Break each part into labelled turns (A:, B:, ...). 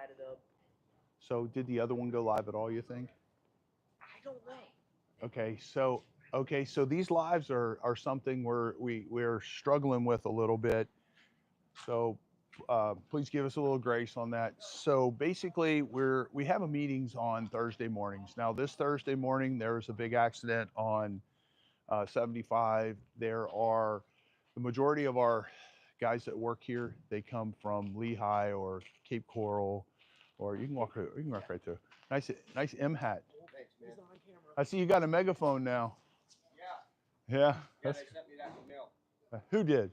A: added up.
B: So did the other one go live at all, you think?
A: I don't know.
B: Okay, so these lives are something we're struggling with a little bit. So please give us a little grace on that. So basically, we have a meetings on Thursday mornings. Now this Thursday morning there was a big accident on 75. There are the majority of our guys that work here. They come from Lehigh or Cape Coral, or you can walk. You can walk right through. Nice M hat.
C: Thanks, man.
A: He's on camera.
B: I see you got a megaphone now.
C: Yeah.
B: Yeah.
C: Yeah, they sent me that in the mail.
B: Who did?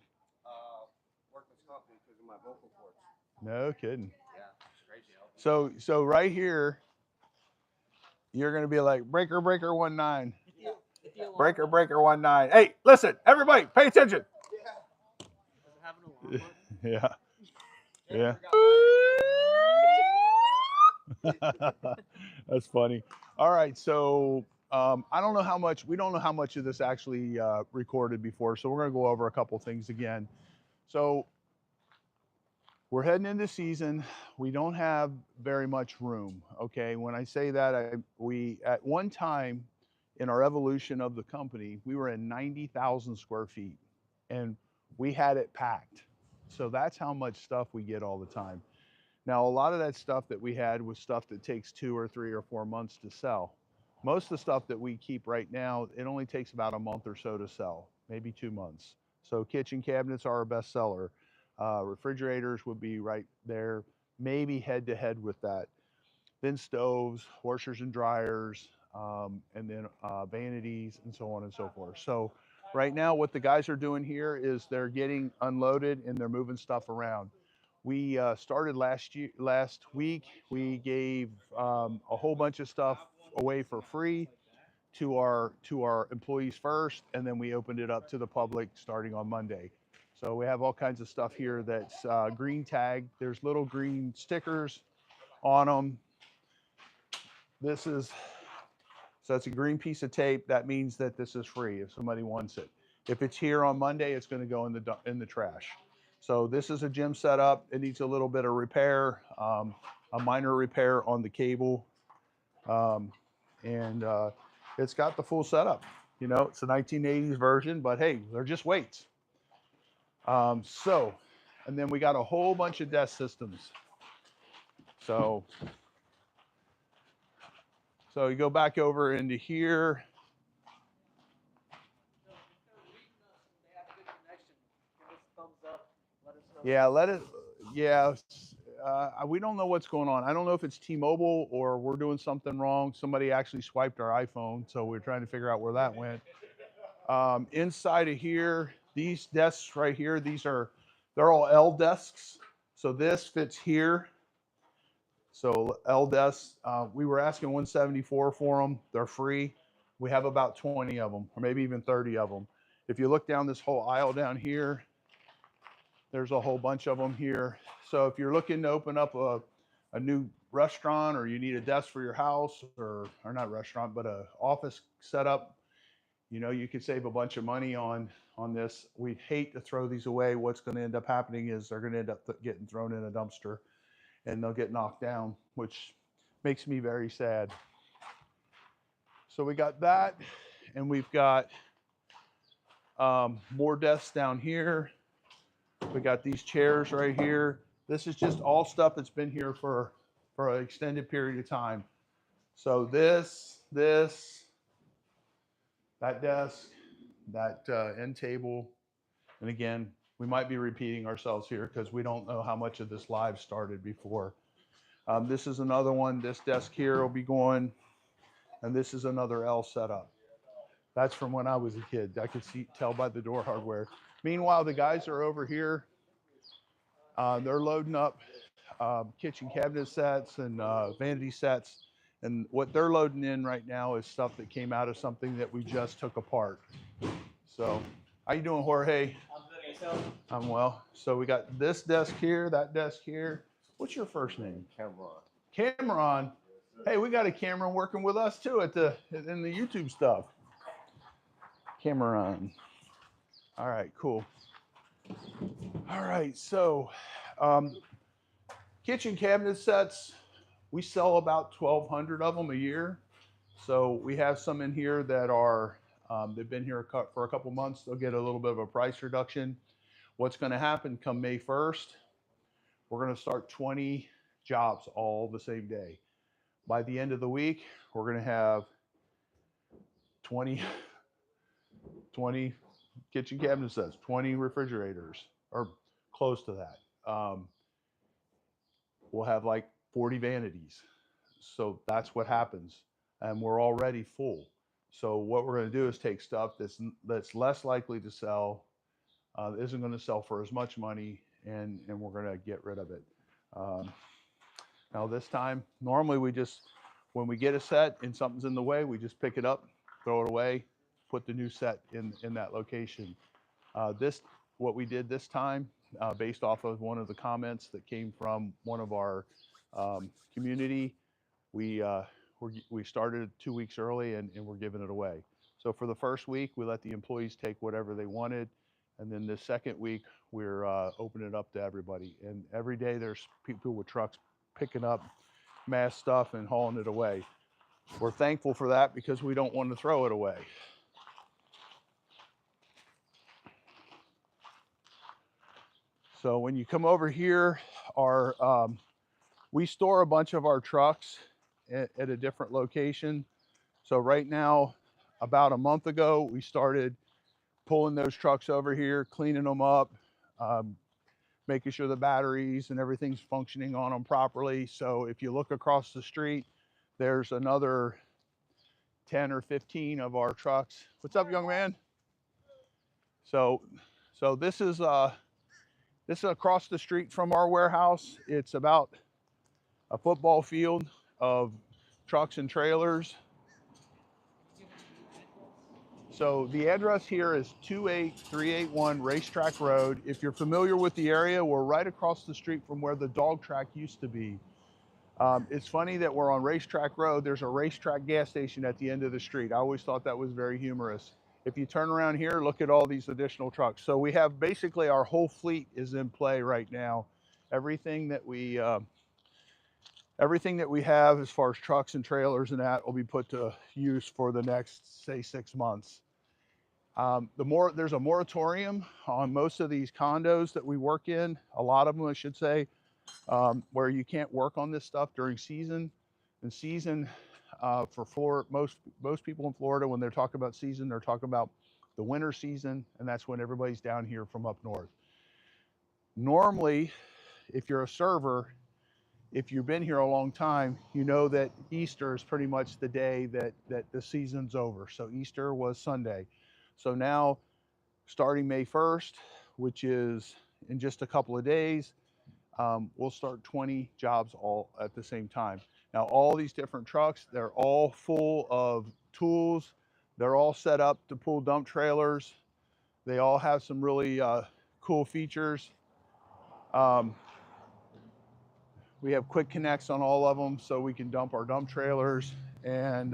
C: Workman's company because of my vocal cords.
B: No kidding.
C: Yeah, it's crazy.
B: So right here, you're gonna be like breaker 19.
A: If the alarm
B: Breaker
A: button-
B: 19. Hey, listen, everybody, pay attention.
A: Does it have an alarm
B: Yeah.
A: button?
B: Yeah. That's funny. All right, so I don't know how much, we don't know how much of this actually recorded before, so we're gonna go over a couple things again. So we're heading into season. We don't have very much room. Okay, when I say that, we at one time in our evolution of the company, we were in 90,000 square feet, and we had it packed. So that's how much stuff we get all the time. Now, a lot of that stuff that we had was stuff that takes 2 or 3 or 4 months to sell. Most of the stuff that we keep right now, it only takes about a month or so to sell, maybe 2 months. So kitchen cabinets are our best seller. Refrigerators would be right there, maybe head to head with that. Then stoves, washers and dryers, and then vanities and so on and so forth. So right now what the guys are doing here is they're getting unloaded and they're moving stuff around. We started last week. We gave a whole bunch of stuff away for free to our employees first, and then we opened it up to the public starting on Monday. So we have all kinds of stuff here that's green tag. There's little green stickers on them. So that's a green piece of tape. That means that this is free if somebody wants it. If it's here on Monday, it's going to go in the trash. So this is a gym setup. It needs a little bit of repair, a minor repair on the cable, and it's got the full setup. You know, it's a 1980s version, but hey, they're just weights. And then we got a whole bunch of desk systems. So you go back over into here. Yeah, we don't know what's going on. I don't know if it's T-Mobile or we're doing something wrong. Somebody actually swiped our iPhone, so we're trying to figure out where that went. Inside of here, these desks right here, they're all L desks. So this fits here. So L desks, we were asking 174 for them. They're free. We have about 20 of them, or maybe even 30 of them. If you look down this whole aisle down here, there's a whole bunch of them here. So if you're looking to open up a new restaurant, or you need a desk for your house, or not restaurant, but a office setup, you know, you could save a bunch of money on this. We hate to throw these away. What's going to end up happening is they're going to end up getting thrown in a dumpster, and they'll get knocked down, which makes me very sad. So we got that, and we've got more desks down here. We got these chairs right here. This is just all stuff that's been here for an extended period of time. So this, that desk, that end table, and again, we might be repeating ourselves here because we don't know how much of this live started before. This is another one. This desk here will be going, and this is another L setup. That's from when I was a kid. I could tell by the door hardware. Meanwhile, the guys are over here. They're loading up kitchen cabinet sets and vanity sets. And what they're loading in right now is stuff that came out of something that we just took apart. So, how you doing, Jorge?
A: I'm good, yourself?
B: I'm well. So we got this desk here, that desk here. What's your first name?
C: Cameron.
B: Cameron. Hey, we got a Cameron working with us too in the YouTube stuff. Cameron. All right, cool. All right, so kitchen cabinet sets, we sell about 1,200 of them a year. So we have some in here that are, they've been here for a couple months. They'll get a little bit of a price reduction. What's going to happen come May 1st, we're going to start 20 jobs all the same day. By the end of the week, we're going to have 20 kitchen cabinet sets, 20 refrigerators, or close to that. We'll have like 40 vanities. So that's what happens. And we're already full. So what we're going to do is take stuff that's less likely to sell, isn't going to sell for as much money, and we're going to get rid of it. Now this time, normally when we get a set and something's in the way, we just pick it up, throw it away, put the new set in that location. What we did this time, based off of one of the comments that came from one of our community, we started 2 weeks early and we're giving it away. So for the first week, we let the employees take whatever they wanted. And then the second week, we're opening it up to everybody. And every day there's people with trucks picking up mass stuff and hauling it away. We're thankful for that because we don't want to throw it away. So when you come over here, we store a bunch of our trucks at a different location. So right now, about a month ago, we started pulling those trucks over here, cleaning them up, making sure the batteries and everything's functioning on them properly. So if you look across the street, there's another 10 or 15 of our trucks. What's up, young man? So this is across the street from our warehouse. It's about a football field of trucks and trailers. So the address here is 28381 Racetrack Road. If you're familiar with the area, we're right across the street from where the dog track used to be. It's funny that we're on Racetrack Road. There's a Racetrack gas station at the end of the street. I always thought that was very humorous. If you turn around here, look at all these additional trucks. So we have basically our whole fleet is in play right now. Everything that we have as far as trucks and trailers and that will be put to use for the next, say, 6 months. There's a moratorium on most of these condos that we work in, a lot of them, I should say, where you can't work on this stuff during season. And season for most people in Florida, when they're talking about season, they're talking about the winter season, and that's when everybody's down here from up north. Normally, if you're a server, if you've been here a long time, you know that Easter is pretty much the day that the season's over. So Easter was Sunday. So now, starting May 1st, which is in just a couple of days, we'll start 20 jobs all at the same time. Now, all these different trucks, they're all full of tools. They're all set up to pull dump trailers. They all have some really cool features. We have quick connects on all of them so we can dump our dump trailers. And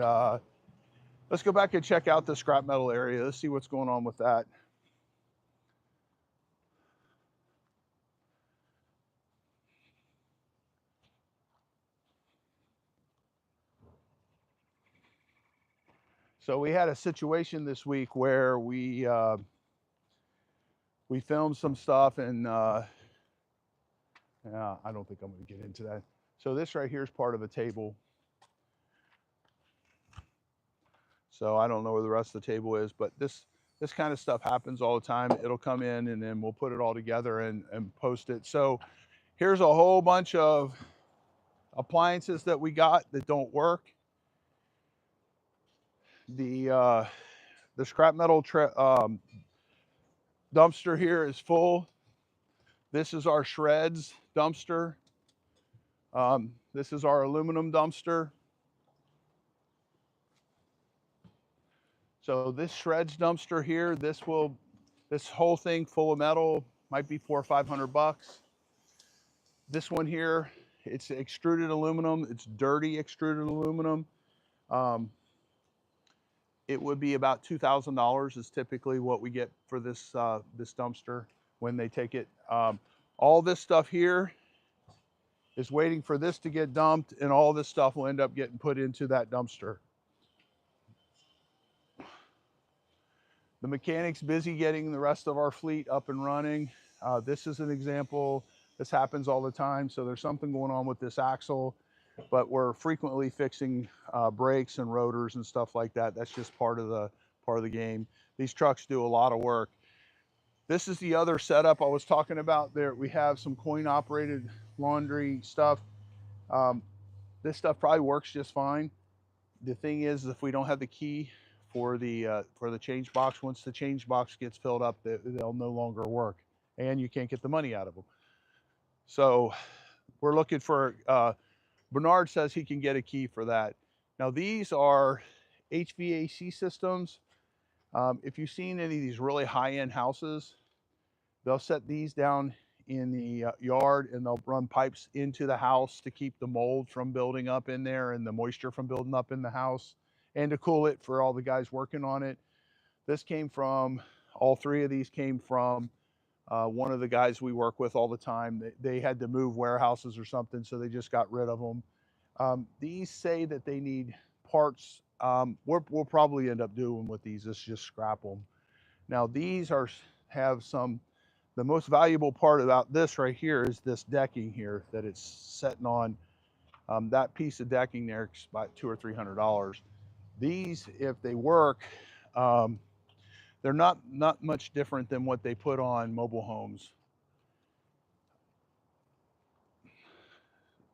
B: let's go back and check out the scrap metal area. Let's see what's going on with that. So we had a situation this week where we filmed some stuff, and yeah, I don't think I'm going to get into that. So this right here is part of a table. So I don't know where the rest of the table is, but this kind of stuff happens all the time. It'll come in, and then we'll put it all together and post it. So here's a whole bunch of appliances that we got that don't work. The scrap metal dumpster here is full. This is our shreds dumpster. This is our aluminum dumpster. So this shreds dumpster here, this whole thing full of metal might be $400 or $500. This one here, it's extruded aluminum. It's dirty extruded aluminum. It would be about $2,000 is typically what we get for this dumpster when they take it. All this stuff here is waiting for this to get dumped, and all this stuff will end up getting put into that dumpster. The mechanic's busy getting the rest of our fleet up and running. This is an example. This happens all the time. So there's something going on with this axle, but we're frequently fixing brakes and rotors and stuff like that. That's just part of the game. These trucks do a lot of work. This is the other setup I was talking about there. We have some coin operated laundry stuff. This stuff probably works just fine. The thing is, if we don't have the key for the change box, once the change box gets filled up, they'll no longer work, and you can't get the money out of them. So we're looking for, Bernard says he can get a key for that. Now these are HVAC systems. If you've seen any of these really high-end houses, they'll set these down in the yard, and they'll run pipes into the house to keep the mold from building up in there and the moisture from building up in the house, and to cool it for all the guys working on it. This came from, all three of these came from one of the guys we work with all the time. They had to move warehouses or something, so they just got rid of them. These say that they need parts. We'll probably end up doing with these is just scrap them. Now these have some, the most valuable part about this right here is this decking here that it's setting on. That piece of decking there is about $200 or $300. These, if they work, they're not much different than what they put on mobile homes.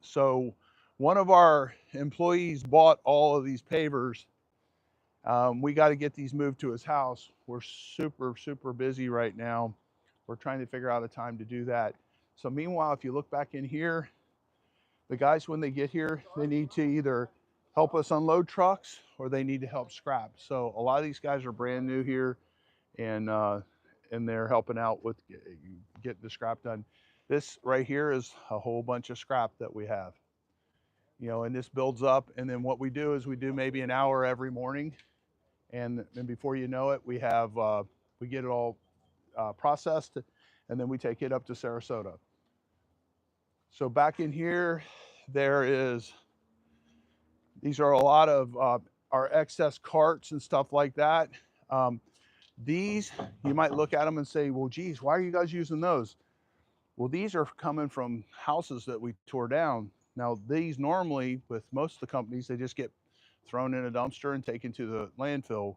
B: So one of our employees bought all of these pavers. We got to get these moved to his house. We're super busy right now. We're trying to figure out a time to do that. So meanwhile, if you look back in here, the guys, when they get here, they need to either help us unload trucks or they need to help scrap. So a lot of these guys are brand new here, and they're helping out with getting the scrap done. This right here is a whole bunch of scrap that we have. You know, and this builds up, and then what we do is we do maybe an hour every morning, and then before you know it, we get it all processed, and then we take it up to Sarasota. So back in here, these are a lot of our excess carts and stuff like that. These, you might look at them and say, well, geez, why are you guys using those? Well, these are coming from houses that we tore down. Now, these normally, with most of the companies, they just get thrown in a dumpster and taken to the landfill.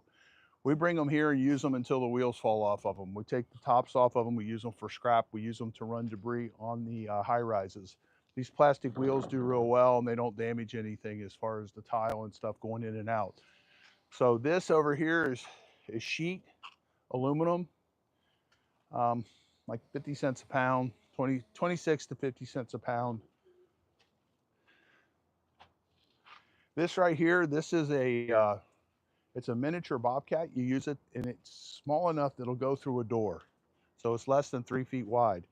B: We bring them here and use them until the wheels fall off of them. We take the tops off of them, we use them for scrap, we use them to run debris on the high rises. These plastic wheels do real well, and they don't damage anything as far as the tile and stuff going in and out. So this over here is sheet aluminum, like 50 cents a pound, 26 to 50 cents a pound. This right here, this is it's a miniature Bobcat. You use it, and it's small enough that it'll go through a door. So it's less than 3 feet wide.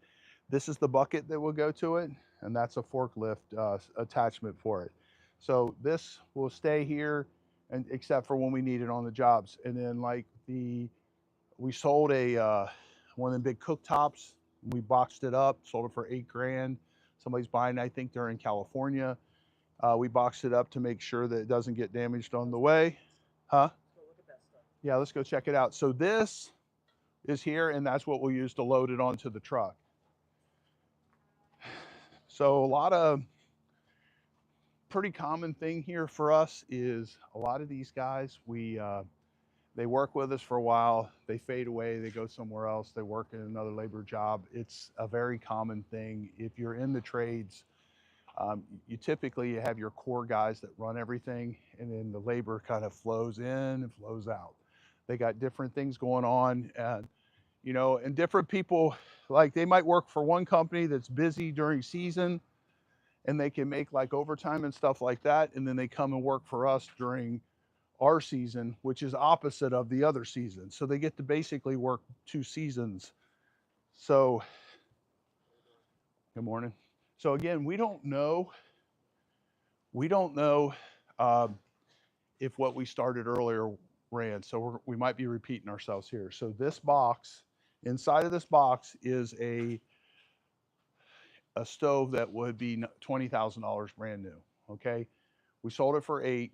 B: This is the bucket that will go to it, and that's a forklift attachment for it. So this will stay here, and except for when we need it on the jobs. And then like we sold one of the big cooktops. We boxed it up, sold it for $8 grand. Somebody's buying, I think they're in California. We boxed it up to make sure that it doesn't get damaged on the way. Huh?
A: Let's go look at that stuff.
B: Yeah, let's go check it out. So this is here, and that's what we'll use to load it onto the truck. So a lot of pretty common thing here for us is a lot of these guys, they work with us for a while, they fade away, they go somewhere else, they work in another labor job. It's a very common thing. If you're in the trades, you typically have your core guys that run everything, and then the labor kind of flows in and flows out. They got different things going on, and you know, and different people, like they might work for one company that's busy during season, and they can make like overtime and stuff like that, and then they come and work for us during our season, which is opposite of the other season. So they get to basically work 2 seasons. So, good morning. So again, we don't know if what we started earlier ran. So we might be repeating ourselves here. So this box, inside of this box is a stove that would be $20,000 brand new. Okay, we sold it for 8.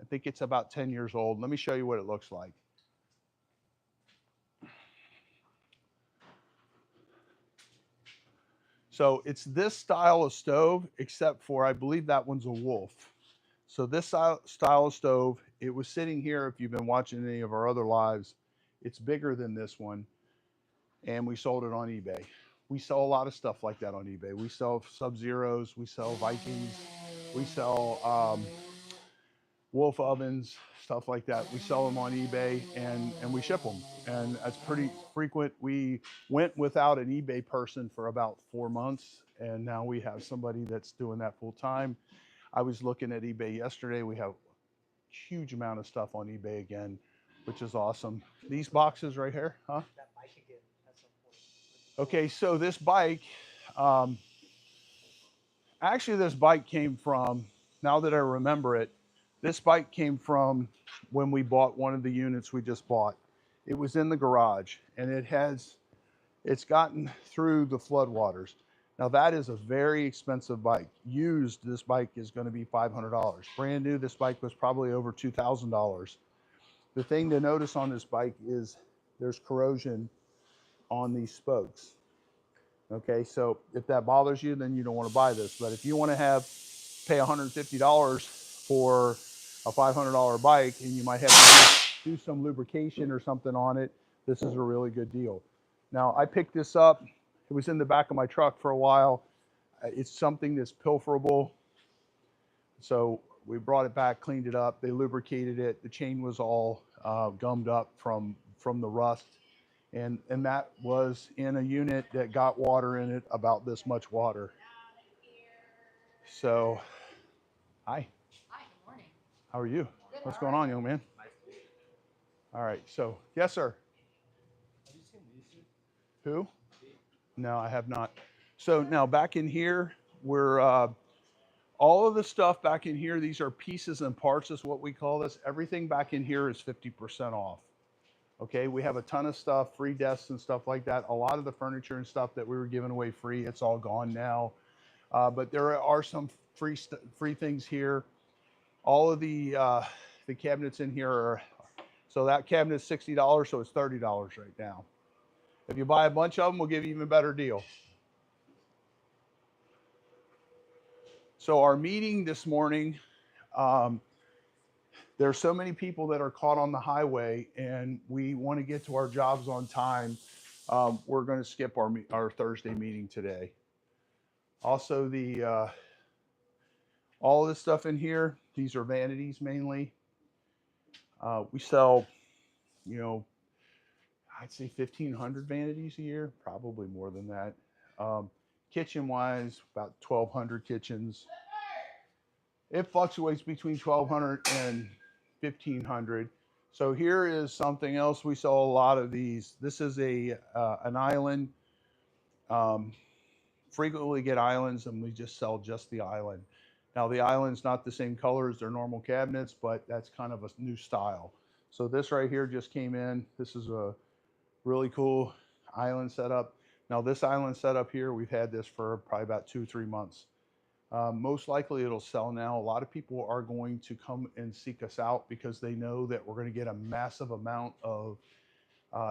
B: I think it's about 10 years old. Let me show you what it looks like. So it's this style of stove, except for I believe that one's a Wolf. So this style of stove, it was sitting here. If you've been watching any of our other lives, it's bigger than this one, and we sold it on eBay. We sell a lot of stuff like that on eBay. We sell Sub-Zeros, we sell Vikings, we sell Wolf ovens, stuff like that. We sell them on eBay and we ship them. And that's pretty frequent. We went without an eBay person for about 4 months, and now we have somebody that's doing that full time. I was looking at eBay yesterday. We have a huge amount of stuff on eBay again, which is awesome. These boxes right here, huh?
A: That bike again. That's important.
B: Okay, so this bike, actually this bike came from, now that I remember it, this bike came from when we bought one of the units we just bought. It was in the garage, and it's gotten through the floodwaters. Now that is a very expensive bike. Used, this bike is going to be $500. Brand new, this bike was probably over $2,000. The thing to notice on this bike is there's corrosion on these spokes. Okay, so if that bothers you, then you don't want to buy this. But if you want to pay $150 for a $500 bike, and you might have to do some lubrication or something on it, this is a really good deal. Now, I picked this up. It was in the back of my truck for a while. It's something that's pilferable. So we brought it back, cleaned it up. They lubricated it. The chain was all gummed up from the rust. And that was in a unit that got water in it, about this much water. So, hi.
D: Hi, good morning.
B: How are you?
D: Good,
B: What's
D: how
B: going
D: are
B: on, young man? All right. So, yes, sir.
A: Have you seen these?
B: Who? No, I have not. So now back in here, we're all of the stuff back in here. These are pieces and parts, is what we call this. Everything back in here is 50% off. Okay, we have a ton of stuff, free desks and stuff like that. A lot of the furniture and stuff that we were giving away free, it's all gone now. But there are some free things here. All of the cabinets in here are, so that cabinet's $60, so it's $30 right now. If you buy a bunch of them, we'll give you an even better deal. So our meeting this morning, there are so many people that are caught on the highway, and we want to get to our jobs on time. We're going to skip our Thursday meeting today. Also, all of this stuff in here, these are vanities mainly. We sell, I'd say 1,500 vanities a year, probably more than that. Kitchen-wise, about 1,200 kitchens. It fluctuates between 1,200 and 1,500. So here is something else. We sell a lot of these. This is an island. Frequently get islands, and we just sell just the island. Now the island's not the same color as their normal cabinets, but that's kind of a new style. So this right here just came in. This is a really cool island setup. Now this island setup here, we've had this for probably about 2-3 months. Most likely it'll sell now. A lot of people are going to come and seek us out because they know that we're going to get a massive amount of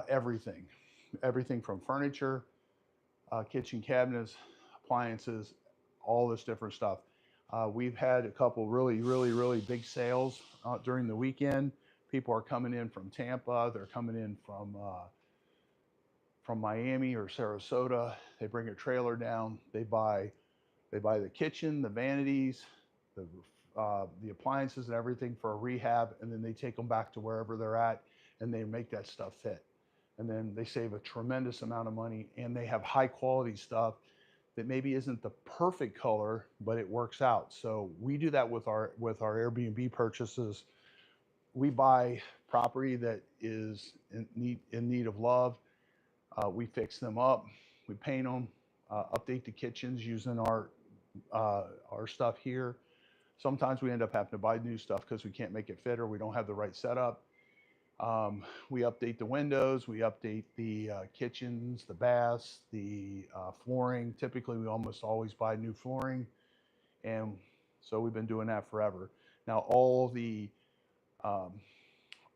B: everything from furniture, kitchen cabinets, appliances, all this different stuff. We've had a couple really big sales during the weekend. People are coming in from Tampa. They're coming in from Miami or Sarasota. They bring a trailer down. They buy the kitchen, the vanities, the appliances and everything for a rehab, and then they take them back to wherever they're at, and they make that stuff fit. And then they save a tremendous amount of money, and they have high quality stuff that maybe isn't the perfect color, but it works out. So we do that with our Airbnb purchases. We buy property that is in need of love. We fix them up, we paint them, update the kitchens using our stuff here. Sometimes we end up having to buy new stuff because we can't make it fit or we don't have the right setup. We update the windows, we update the kitchens, the baths, the flooring. Typically, we almost always buy new flooring, and so we've been doing that forever. Now, um,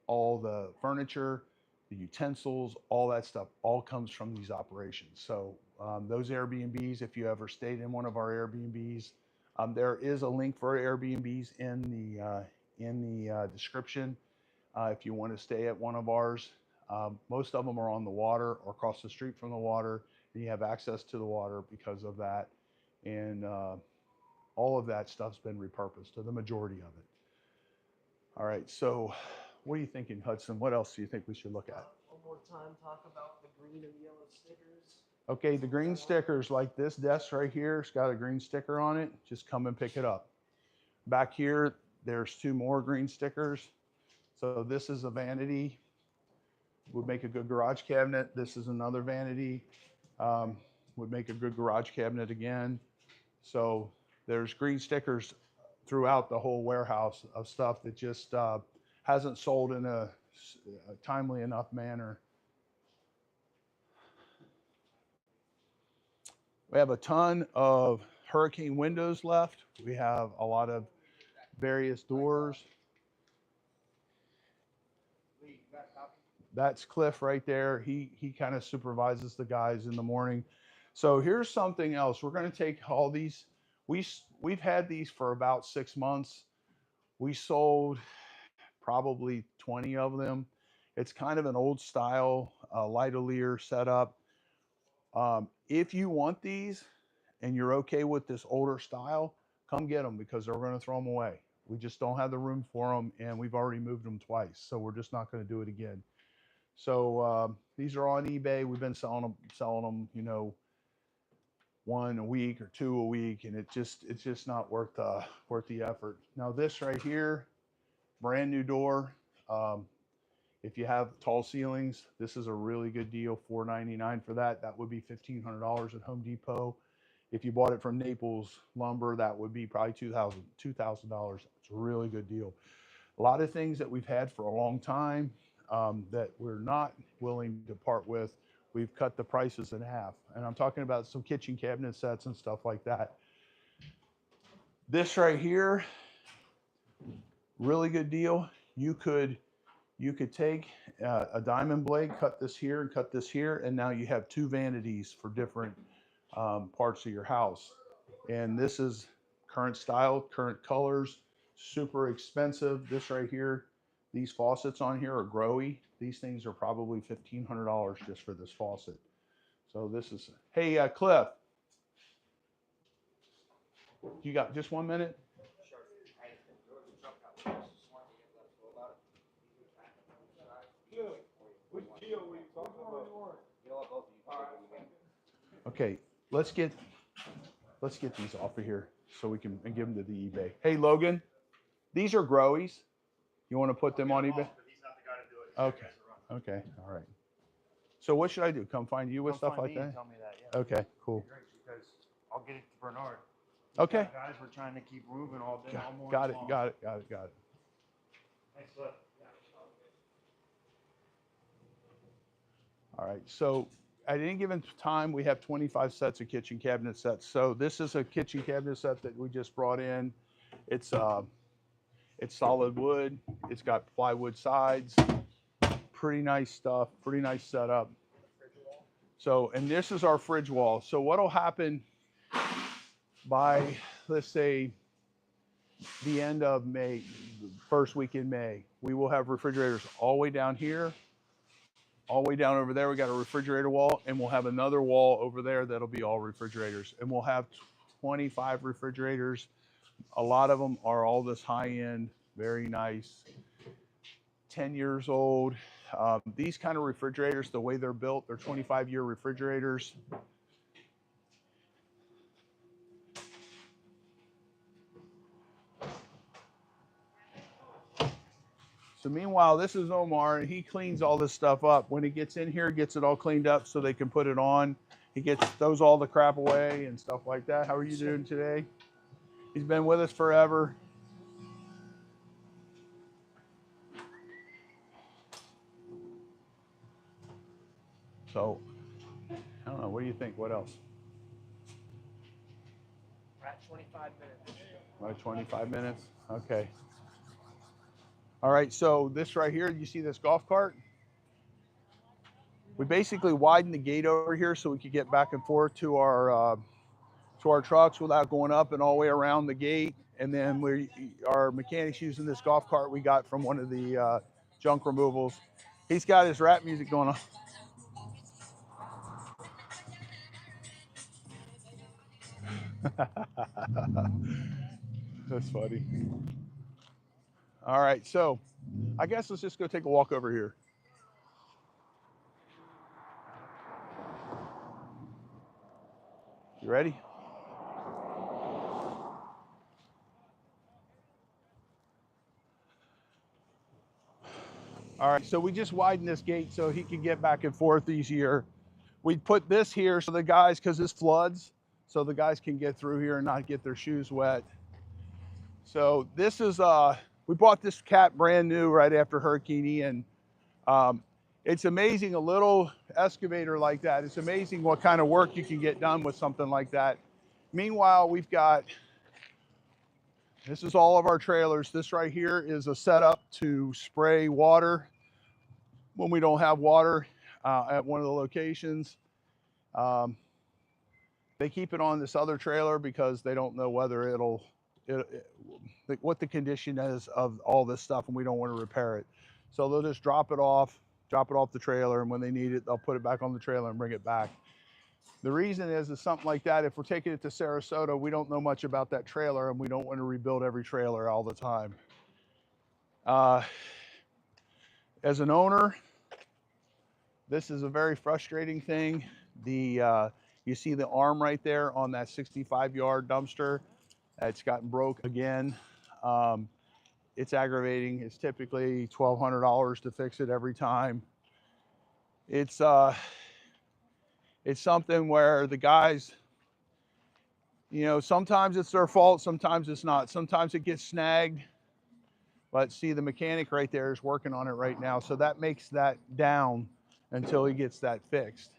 B: all the furniture, the utensils, all that stuff, all comes from these operations. So those Airbnbs, if you ever stayed in one of our Airbnbs, there is a link for Airbnbs in the description. If you want to stay at one of ours, most of them are on the water or across the street from the water, and you have access to the water because of that. And all of that stuff's been repurposed, to the majority of it. All right, so what are you thinking, Hudson? What else do you think we should look at?
A: One more time, talk about the green and yellow stickers.
B: Okay, the green stickers, like this desk right here, it's got a green sticker on it. Just come and pick it up. Back here, there's 2 more green stickers. So this is a vanity. Would make a good garage cabinet. This is another vanity. Would make a good garage cabinet again. So there's green stickers throughout the whole warehouse of stuff that just hasn't sold in a timely enough manner. We have a ton of hurricane windows left. We have a lot of various doors. That's Cliff right there. He kind of supervises the guys in the morning. So here's something else. We're going to take all these. We've had these for about 6 months. We sold probably 20 of them. It's kind of an old style Lightolier setup. If you want these and you're okay with this older style, come get them because they're going to throw them away. We just don't have the room for them, and we've already moved them twice, so we're just not going to do it again. So these are on eBay. We've been selling them, you know, 1 a week or 2 a week, and it's just not worth the effort. Now this right here, brand new door. If you have tall ceilings, this is a really good deal. $4.99 for that. That would be $1,500 at Home Depot. If you bought it from Naples Lumber, that would be probably $2,000. It's a really good deal. A lot of things that we've had for a long time that we're not willing to part with, we've cut the prices in half. And I'm talking about some kitchen cabinet sets and stuff like that. This right here, really good deal. You could take a diamond blade, cut this here and cut this here, and now you have 2 vanities for different parts of your house. And this is current style, current colors, super expensive. This right here, these faucets on here are growy. These things are probably $1,500 just for this faucet. So this is, hey, Cliff, you got just 1 minute? Okay, let's get these off of here so we can give them to the eBay. Hey, Logan, these are growies. You want to put them on eBay?
A: But he's not the guy to do it.
B: Okay. Okay. All right. So what should I do? Come find you with stuff like that?
A: Tell me that. Yeah.
B: Okay. Cool.
A: Great, because I'll get it to Bernard.
B: Okay.
A: Guys, we're trying to keep moving all day, all morning.
B: Got it.
A: long.
B: Got it. Got it. Got it.
A: Thanks, Cliff.
B: All right. So at any given time, we have 25 sets of kitchen cabinet sets. So this is a kitchen cabinet set that we just brought in. It's solid wood. It's got plywood sides. Pretty nice stuff. Pretty nice setup. So, and this is our fridge wall. So what'll happen by, let's say, the end of May, first week in May, we will have refrigerators all the way down here, all the way down over there. We got a refrigerator wall, and we'll have another wall over there that'll be all refrigerators. And we'll have 25 refrigerators. A lot of them are all this high-end, very nice, 10 years old. These kind of refrigerators, the way they're built, they're 25-year refrigerators. So meanwhile, this is Omar, and he cleans all this stuff up. When he gets in here, gets it all cleaned up so they can put it on. He throws all the crap away and stuff like that. How are you doing today? He's been with us forever. So I don't know. What do you think? What else?
A: We're at 25 minutes.
B: About 25 minutes. Okay. All right. So this right here, you see this golf cart? We basically widened the gate over here so we could get back and forth to our trucks without going up and all the way around the gate. And then our mechanics using this golf cart we got from one of the junk removals. He's got his rap music going on. That's funny. All right, so I guess let's just go take a walk over here. You ready? All right, so we just widened this gate so he can get back and forth easier. We put this here so the guys, because this floods, so the guys can get through here and not get their shoes wet. So this is, we bought this cat brand new right after Hurricane Ian. It's amazing, a little excavator like that. It's amazing what kind of work you can get done with something like that. Meanwhile, we've got, this is all of our trailers. This right here is a setup to spray water when we don't have water at one of the locations. They keep it on this other trailer because they don't know whether what the condition is of all this stuff, and we don't want to repair it. So they'll just drop it off the trailer, and when they need it, they'll put it back on the trailer and bring it back. The reason is something like that, if we're taking it to Sarasota, we don't know much about that trailer, and we don't want to rebuild every trailer all the time. As an owner, this is a very frustrating thing. You see the arm right there on that 65-yard dumpster. It's gotten broke again. It's aggravating. It's typically $1,200 to fix it every time. It's something where the guys, you know, sometimes it's their fault, sometimes it's not. Sometimes it gets snagged. But see, the mechanic right there is working on it right now. So that makes that down until he gets that fixed.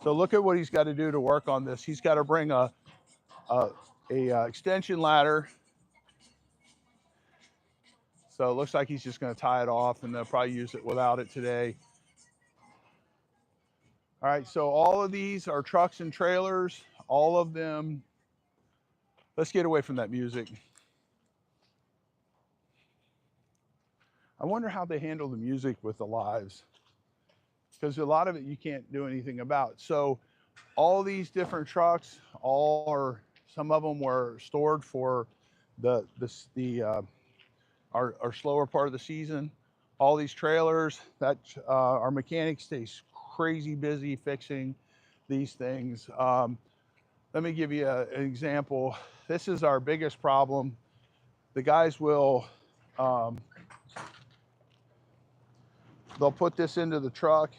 B: So look at what he's got to do to work on this. He's got to bring a extension ladder. So it looks like he's just going to tie it off, and they'll probably use it without it today. All right, so all of these are trucks and trailers, all of them. Let's get away from that music. I wonder how they handle the music with the lives, because a lot of it you can't do anything about. So all these different trucks, some of them were stored for our slower part of the season. All these trailers that our mechanic stays crazy busy fixing these things. Let me give you an example. This is our biggest problem. The guys will, they'll put this into the truck,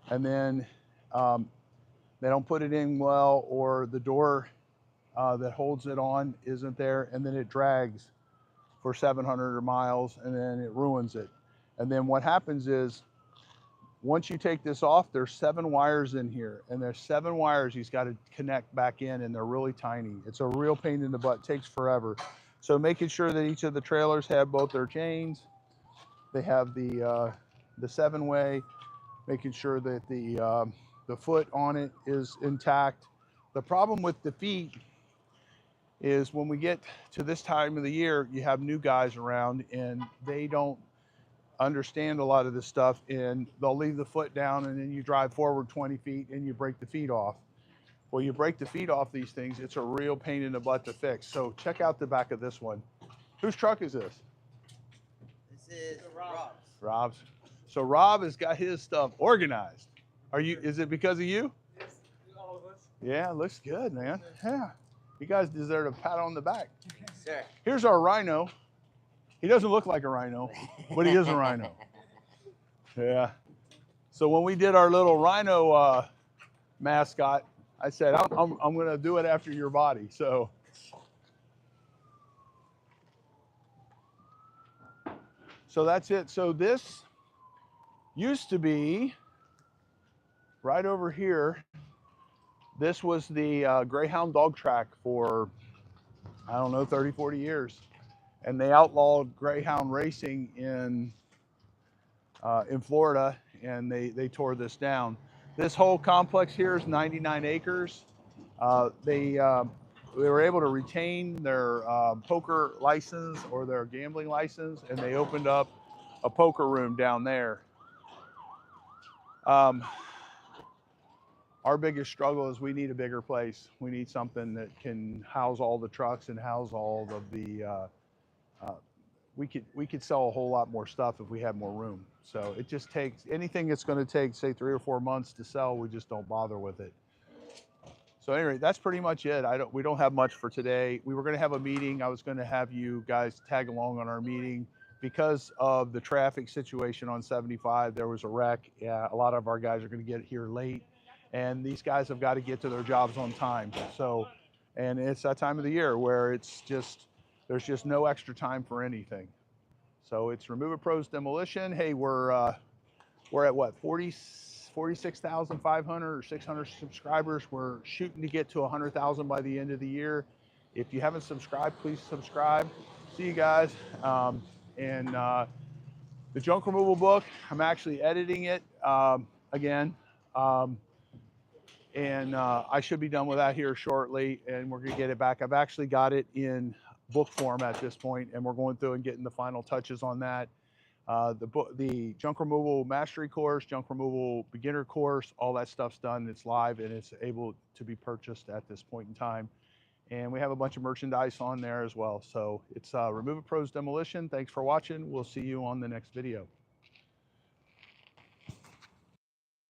B: and then they don't put it in well, or the door that holds it on isn't there, and then it drags for 700 miles, and then it ruins it. And then what happens is, once you take this off, there's 7 wires in here, and there's 7 wires he's got to connect back in, and they're really tiny. It's a real pain in the butt. It takes forever. So making sure that each of the trailers have both their chains, they have the 7-way, making sure that the foot on it is intact. The problem with the feet is when we get to this time of the year, you have new guys around, and they don't understand a lot of this stuff, and they'll leave the foot down, and then you drive forward 20 feet and you break the feet off. Well, you break the feet off these things, it's a real pain in the butt to fix. So check out the back of this one. Whose truck is this?
D: This is Rob's.
B: Rob's. So Rob has got his stuff organized. Is it because of you?
A: Yes, all of us.
B: Yeah, it looks good, man. Yeah. You guys deserve a pat on the back.
D: Sure.
B: Here's our rhino. He doesn't look like a rhino, but he is a rhino. Yeah. So when we did our little rhino mascot, I said, I'm going to do it after your body. So that's it. So this used to be right over here. This was the Greyhound dog track for, I don't know, 30, 40 years. And they outlawed Greyhound racing in Florida, and they tore this down. This whole complex here is 99 acres. They were able to retain their poker license or their gambling license, and they opened up a poker room down there. Our biggest struggle is we need a bigger place. We need something that can house all the trucks and house all of the. We could sell a whole lot more stuff if we had more room. So it just takes anything that's going to take, say, 3 or 4 months to sell. We just don't bother with it. So anyway, that's pretty much it. We don't have much for today. We were going to have a meeting. I was going to have you guys tag along on our meeting. Because of the traffic situation on 75, there was a wreck. Yeah, a lot of our guys are going to get here late, and these guys have got to get to their jobs on time. So, and it's that time of the year where it's just, there's just no extra time for anything. So it's Remove It Pros Demolition. Hey, we're at what, 46,500 or 600 subscribers. We're shooting to get to 100,000 by the end of the year. If you haven't subscribed, please subscribe. See you guys. The junk removal book, I'm actually editing it again. I should be done with that here shortly, and we're gonna get it back. I've actually got it in book form at this point, and we're going through and getting the final touches on that. The junk removal mastery course, junk removal beginner course, all that stuff's done. It's live and it's able to be purchased at this point in time. And we have a bunch of merchandise on there as well. So it's Remove It Pros Demolition. Thanks for watching. We'll see you on the next video.